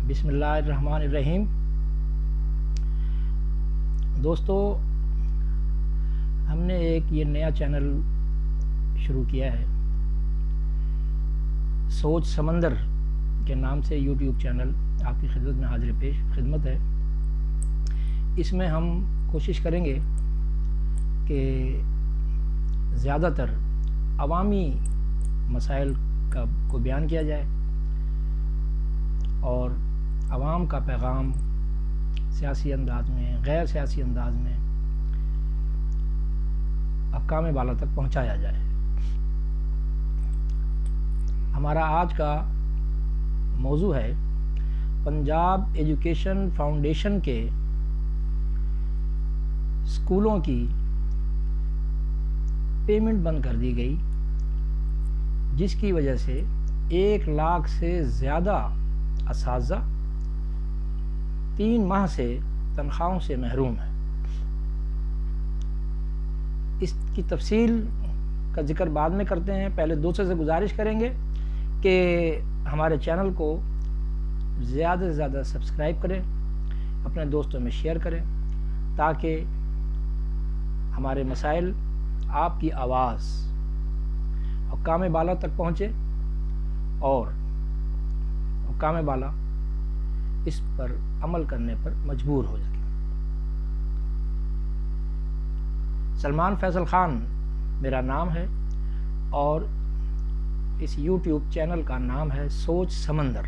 بسم اللہ الرحمن الرحیم۔ دوستو، ہم نے ایک یہ نیا چینل شروع کیا ہے، سوچ سمندر کے نام سے یوٹیوب چینل آپ کی خدمت میں حاضر پیش خدمت ہے۔ اس میں ہم کوشش کریں گے کہ زیادہ تر عوامی مسائل کو بیان کیا جائے اور عوام کا پیغام سیاسی انداز میں، غیر سیاسی انداز میں حکام بالا تک پہنچایا جائے۔ ہمارا آج کا موضوع ہے پنجاب ایجوکیشن فاؤنڈیشن کے اسکولوں کی پیمنٹ بند کر دی گئی، جس کی وجہ سے 1 لاکھ سے زیادہ اساتذہ 3 ماہ سے تنخواہوں سے محروم ہیں۔ اس کی تفصیل کا ذکر بعد میں کرتے ہیں، پہلے دوستوں سے گزارش کریں گے کہ ہمارے چینل کو زیادہ سے زیادہ سبسکرائب کریں، اپنے دوستوں میں شیئر کریں، تاکہ ہمارے مسائل، آپ کی آواز حکام بالا تک پہنچے اور حکام بالا اس پر عمل کرنے پر مجبور ہو سکے۔ سلمان فیصل خان میرا نام ہے اور اس یوٹیوب چینل کا نام ہے سوچ سمندر،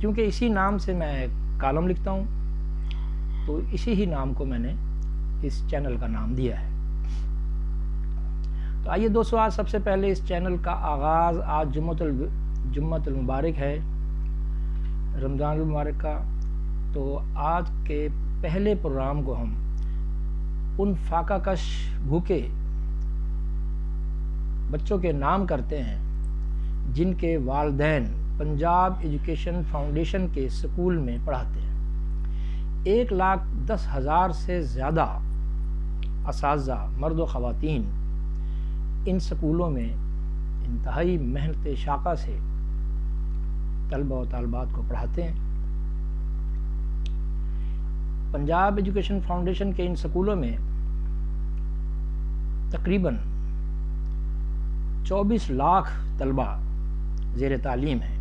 کیونکہ اسی نام سے میں کالم لکھتا ہوں، تو اسی ہی نام کو میں نے اس چینل کا نام دیا ہے۔ تو آئیے دوستو، آج سب سے پہلے اس چینل کا آغاز آج جمعۃ المبارک ہے، رمضان المبارک کا، تو آج کے پہلے پروگرام کو ہم ان فاقہ کش بھوکے بچوں کے نام کرتے ہیں جن کے والدین پنجاب ایجوکیشن فاؤنڈیشن کے اسکول میں پڑھاتے ہیں۔ 1,10,000 سے زیادہ اساتذہ مرد و خواتین ان سکولوں میں انتہائی محنت شاقہ سے طلبہ و طالبات کو پڑھاتے ہیں۔ پنجاب ایجوکیشن فاؤنڈیشن کے ان سکولوں میں تقریباً 24 لاکھ طلبہ زیر تعلیم ہیں۔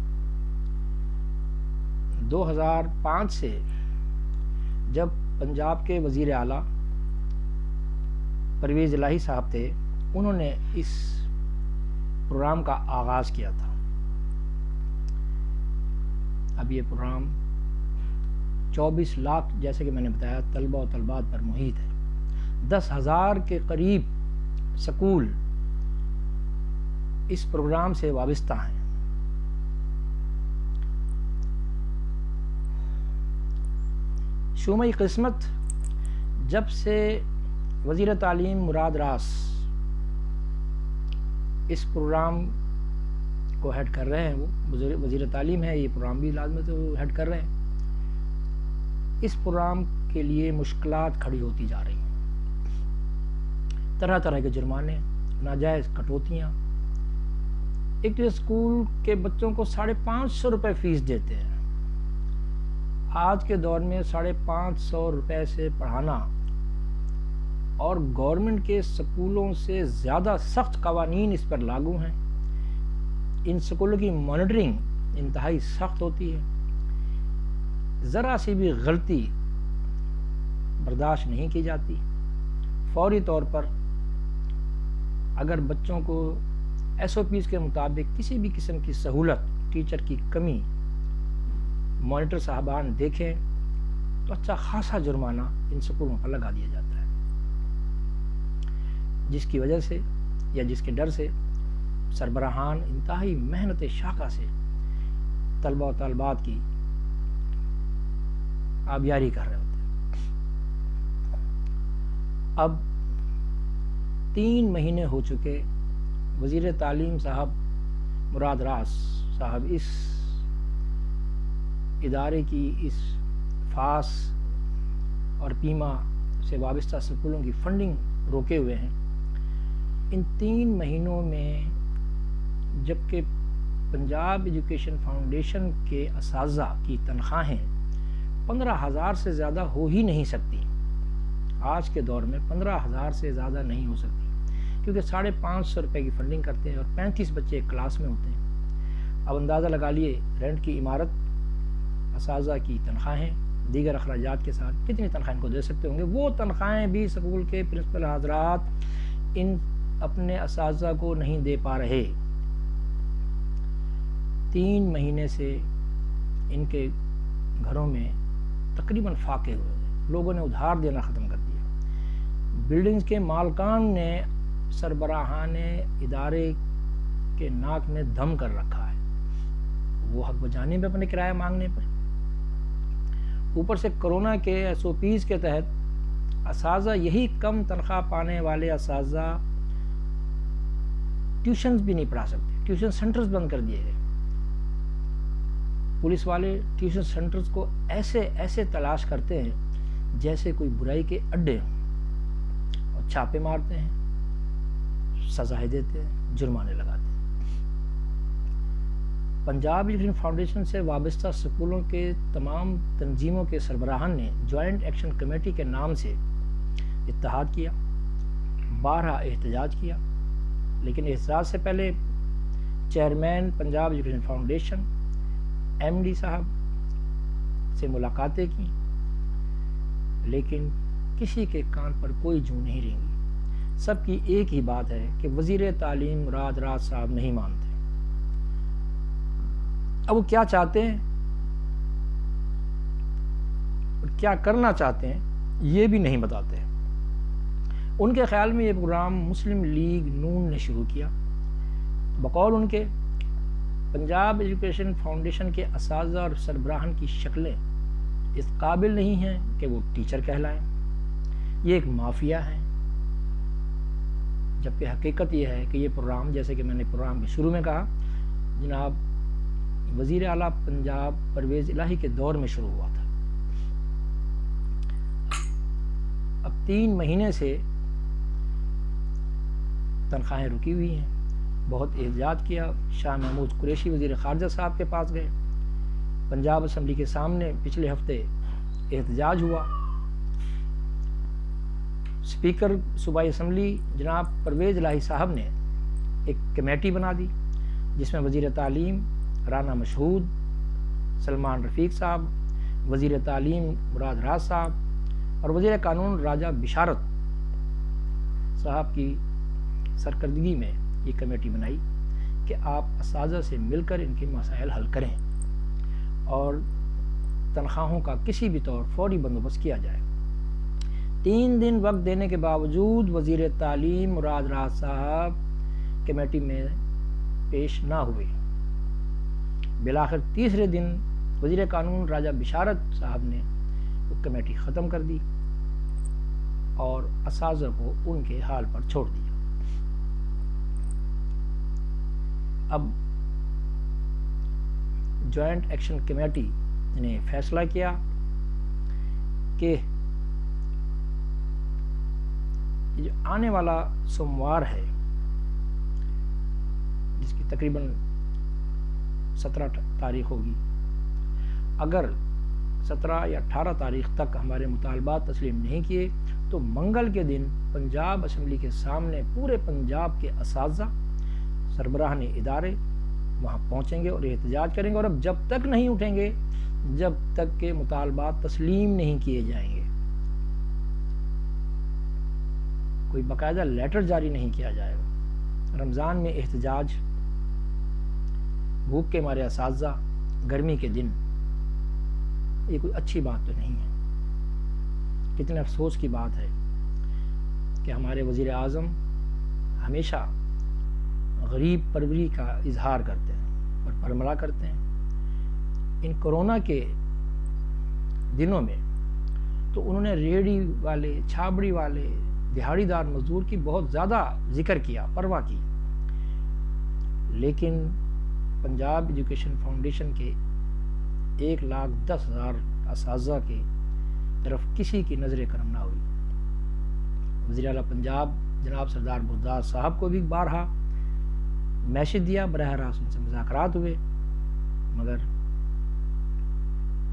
2005 سے جب پنجاب کے وزیر اعلیٰ پرویز الہی صاحب تھے، انہوں نے اس پروگرام کا آغاز کیا تھا۔ اب یہ پروگرام 24 لاکھ جیسے کہ میں نے بتایا طلبہ و طالبات پر محیط ہے۔ 10,000 کے قریب سکول اس پروگرام سے وابستہ ہیں۔ شومِ قسمت جب سے وزیر تعلیم مراد راس اس پروگرام کو ہیڈ کر رہے ہیں، وہ وزیر تعلیم ہے، یہ پروگرام بھی لازمت وہ ہیڈ کر رہے ہیں، اس پروگرام کے لیے مشکلات کھڑی ہوتی جا رہی ہیں۔ طرح طرح کے جرمانے، ناجائز کٹوتیاں۔ ایک تو اسکول کے بچوں کو 550 روپے فیس دیتے ہیں۔ آج کے دور میں 550 روپے سے پڑھانا اور گورنمنٹ کے سکولوں سے زیادہ سخت قوانین اس پر لاگو ہیں۔ ان سکولوں کی مانیٹرنگ انتہائی سخت ہوتی ہے، ذرا سی بھی غلطی برداشت نہیں کی جاتی۔ فوری طور پر اگر بچوں کو SOPs کے مطابق کسی بھی قسم کی سہولت، ٹیچر کی کمی مانیٹر صاحبان دیکھیں تو اچھا خاصا جرمانہ ان سکولوں پر لگا دیا جاتا ہے، جس کی وجہ سے یا جس کے ڈر سے سربراہان انتہائی محنت شاقہ سے طلبہ و طالبات کی آبیاری کر رہے ہوتے ہیں۔ اب 3 مہینے ہو چکے وزیر تعلیم صاحب مراد راس صاحب اس ادارے کی، اس فاس اور پیما سے وابستہ سکولوں کی فنڈنگ روکے ہوئے ہیں۔ ان 3 مہینوں میں جبکہ پنجاب ایجوکیشن فاؤنڈیشن کے اساتذہ کی تنخواہیں 15,000 سے زیادہ ہو ہی نہیں سکتی. آج کے دور میں 15,000 سے زیادہ نہیں ہو سکتی، کیونکہ 550 روپے کی فنڈنگ کرتے ہیں اور 35 بچے ایک کلاس میں ہوتے ہیں. اب اندازہ لگا لیے رینٹ کی عمارت، اساتذہ کی تنخواہیں، دیگر اخراجات کے ساتھ کتنی تنخواہیں کو دے سکتے ہوں گے. وہ تنخواہیں بھی سکول کے پرنسپل حضرات ان اپنے اساتذہ کو نہیں دے پا رہے. 3 مہینے سے ان کے گھروں میں تقریباً فاقے ہوئے ہیں. لوگوں نے ادھار دینا ختم کر دیا. بلڈنگز کے مالکان نے سربراہان ادارے کے ناک میں دم کر رکھا ہے، وہ حق بجانے میں اپنے کرایہ مانگنے پر. اوپر سے کرونا کے SOPs کے تحت اساتذہ، یہی کم تنخواہ پانے والے اساتذہ ٹیوشنز بھی نہیں پڑھا سکتے. ٹیوشن سینٹرز بند کر دیے گئے. پولیس والے ٹیوشن سینٹرز کو ایسے تلاش کرتے ہیں جیسے کوئی برائی کے اڈے ہوں، اور چھاپے مارتے ہیں، سزائیں دیتے ہیں، جرمانے لگاتے ہیں. پنجاب ایجوکیشن فاؤنڈیشن سے وابستہ سکولوں کے تمام تنظیموں کے سربراہان نے جوائنٹ ایکشن کمیٹی کے نام سے اتحاد کیا، 12 احتجاج کیا. لیکن احتجاج سے پہلے chairman Punjab education foundation MD صاحب سے ملاقاتیں کی، لیکن کسی کے کان پر کوئی جوں نہیں رینگی. سب کی ایک ہی بات ہے کہ وزیر تعلیم مراد راز صاحب نہیں مانتے. اب وہ کیا چاہتے ہیں اور کیا کرنا چاہتے ہیں یہ بھی نہیں بتاتے ہیں. ان کے خیال میں یہ پروگرام مسلم لیگ نون نے شروع کیا. بقول ان کے، پنجاب ایجوکیشن فاؤنڈیشن کے اساتذہ اور سربراہان کی شکلیں اس قابل نہیں ہیں کہ وہ ٹیچر کہلائیں. یہ ایک مافیا ہے، جبکہ حقیقت یہ ہے کہ یہ پروگرام، جیسے کہ میں نے پروگرام کے شروع میں کہا، جناب وزیر اعلیٰ پنجاب پرویز الہی کے دور میں شروع ہوا تھا. اب 3 مہینے سے تنخواہیں رکی ہوئی ہیں. بہت احتجاج کیا. شاہ محمود قریشی وزیر خارجہ صاحب کے پاس گئے. پنجاب اسمبلی کے سامنے پچھلے ہفتے احتجاج ہوا. اسپیکر صوبائی اسمبلی جناب پرویز الہی صاحب نے ایک کمیٹی بنا دی، جس میں وزیر تعلیم رانا مشہود، سلمان رفیق صاحب، وزیر تعلیم مراد راز صاحب اور وزیر قانون راجہ بشارت صاحب کی سرکردگی میں یہ کمیٹی بنائی کہ آپ اساتذہ سے مل کر ان کے مسائل حل کریں اور تنخواہوں کا کسی بھی طور فوری بندوبست کیا جائے. 3 دن وقت دینے کے باوجود وزیر تعلیم مراد راز صاحب کمیٹی میں پیش نہ ہوئے. بالآخر تیسرے دن وزیر قانون راجہ بشارت صاحب نے وہ کمیٹی ختم کر دی اور اساتذہ کو ان کے حال پر چھوڑ دیا. اب جوائنٹ ایکشن کمیٹی نے فیصلہ کیا کہ جو آنے والا سوموار ہے، جس کی تقریباً 17 تاریخ ہوگی، اگر 17 یا 18 تاریخ تک ہمارے مطالبات تسلیم نہیں کیے تو منگل کے دن پنجاب اسمبلی کے سامنے پورے پنجاب کے اساتذہ، سربراہان ادارے وہاں پہنچیں گے اور احتجاج کریں گے. اور اب جب تک نہیں اٹھیں گے جب تک کہ مطالبات تسلیم نہیں کیے جائیں گے، کوئی باقاعدہ لیٹر جاری نہیں کیا جائے گا. رمضان میں احتجاج، بھوک کے مارے اساتذہ، گرمی کے دن، یہ کوئی اچھی بات تو نہیں ہے. کتنے افسوس کی بات ہے کہ ہمارے وزیر اعظم ہمیشہ غریب پروری کا اظہار کرتے ہیں اور پرملا کرتے ہیں. ان کرونا کے دنوں میں تو انہوں نے ریڑھی والے، چھابڑی والے، دہاڑی دار مزدور کی بہت زیادہ ذکر کیا، پرواہ کی. لیکن پنجاب ایجوکیشن فاؤنڈیشن کے 1,10,000 اساتذہ کی طرف کسی کی نظر کرم نہ ہوئی. وزیر اعلیٰ پنجاب جناب سردار بزدار صاحب کو بھی بارہا میسج دیا، براہ راست ان سے مذاکرات ہوئے، مگر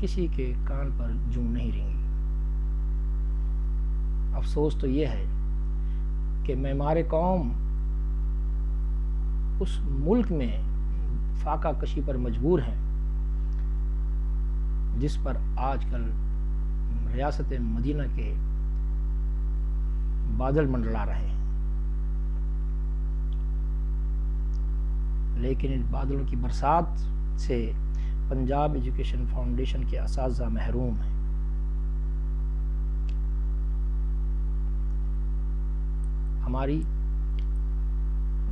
کسی کے کان پر جوں نہیں رینگی۔ افسوس تو یہ ہے کہ معمار قوم اس ملک میں فاقہ کشی پر مجبور ہیں جس پر آج کل ریاست مدینہ کے بادل منڈلا رہے ہیں، لیکن ان بادلوں کی برسات سے پنجاب ایجوکیشن فاؤنڈیشن کے اساتذہ محروم ہیں۔ ہماری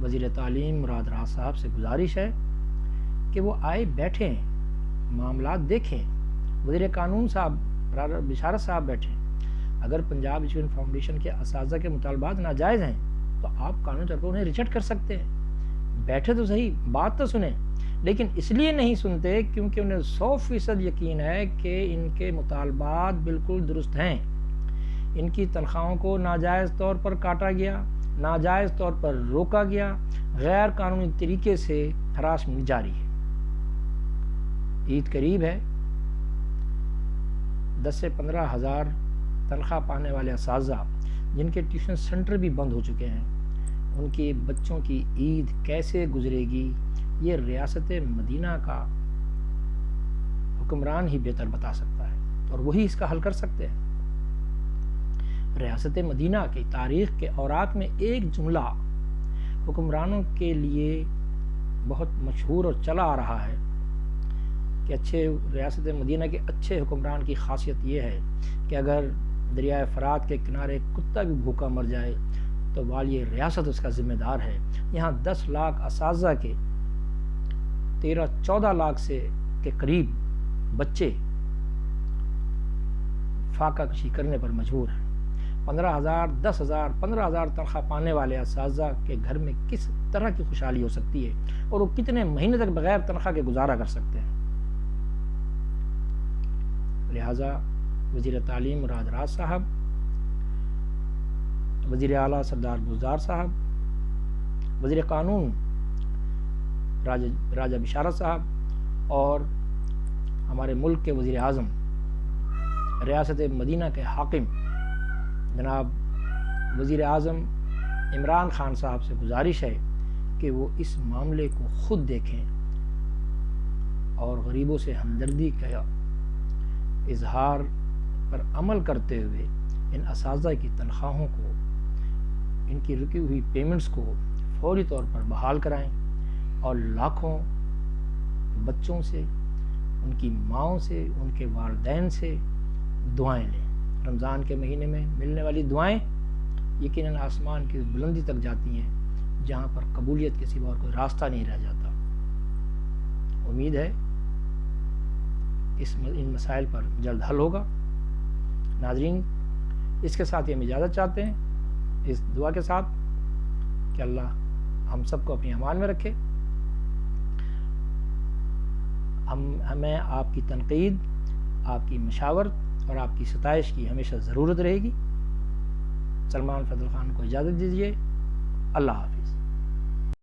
وزیر تعلیم مراد راز صاحب سے گزارش ہے کہ وہ آئے بیٹھیں، معاملات دیکھیں۔ وزیر قانون صاحب بشارت صاحب بیٹھیں۔ اگر پنجاب ایجوکیشن فاؤنڈیشن کے اساتذہ کے مطالبات ناجائز ہیں تو آپ قانونی طور پر انہیں ریجیکٹ کر سکتے ہیں۔ بیٹھے تو صحیح، بات تو سنیں، لیکن اس لیے نہیں سنتے کیونکہ انہیں 100% یقین ہے کہ ان کے مطالبات بالکل درست ہیں۔ ان کی تنخواہوں کو ناجائز طور پر کاٹا گیا، ناجائز طور پر روکا گیا، غیر قانونی طریقے سے ہراسمنٹ جاری ہے۔ عید قریب ہے، 10 سے 15 ہزار تنخواہ پانے والے اساتذہ جن کے ٹیوشن سینٹر بھی بند ہو چکے ہیں، ان کے بچوں کی عید کیسے گزرے گی یہ ریاست مدینہ کا حکمران ہی بہتر بتا سکتا ہے، اور وہی اس کا حل کر سکتے ہیں۔ ریاست مدینہ کی تاریخ کے اوراق میں ایک جملہ حکمرانوں کے لیے بہت مشہور اور چلا آ رہا ہے کہ ریاست مدینہ کے اچھے حکمران کی خاصیت یہ ہے کہ اگر دریائے فرات کے کنارے کتا بھی بھوکا مر جائے تو والی ریاست اس کا ذمہ دار ہے۔ یہاں 10 لاکھ اساتذہ کے 13-14 لاکھ کے قریب بچے فاقہ کشی کرنے پر مجبور ہیں۔ 15,000 10,000 15,000 تنخواہ پانے والے اساتذہ کے گھر میں کس طرح کی خوشحالی ہو سکتی ہے، اور وہ کتنے مہینے تک بغیر تنخواہ کے گزارا کر سکتے ہیں۔ لہٰذا وزیر تعلیم مراد راز صاحب، وزیر اعلیٰ سردار بزدار صاحب، وزیر قانون راجہ بشارت صاحب اور ہمارے ملک کے وزیر اعظم ریاست مدینہ کے حاکم جناب وزیر اعظم عمران خان صاحب سے گزارش ہے کہ وہ اس معاملے کو خود دیکھیں اور غریبوں سے ہمدردی کا اظہار پر عمل کرتے ہوئے ان اساتذہ کی تنخواہوں کو، ان کی رکی ہوئی پیمنٹس کو فوری طور پر بحال کرائیں، اور لاکھوں بچوں سے، ان کی ماؤں سے، ان کے والدین سے دعائیں لیں۔ رمضان کے مہینے میں ملنے والی دعائیں یقیناً آسمان کی بلندی تک جاتی ہیں جہاں پر قبولیت کے سوا اور کوئی راستہ نہیں رہ جاتا۔ امید ہے ان مسائل پر جلد حل ہوگا۔ ناظرین، اس کے ساتھ ہی ہم اجازت چاہتے ہیں، اس دعا کے ساتھ کہ اللہ ہم سب کو اپنی امان میں رکھے۔ ہمیں آپ کی تنقید، آپ کی مشاورت اور آپ کی ستائش کی ہمیشہ ضرورت رہے گی۔ سلمان فضل خان کو اجازت دیجیے۔ اللہ حافظ۔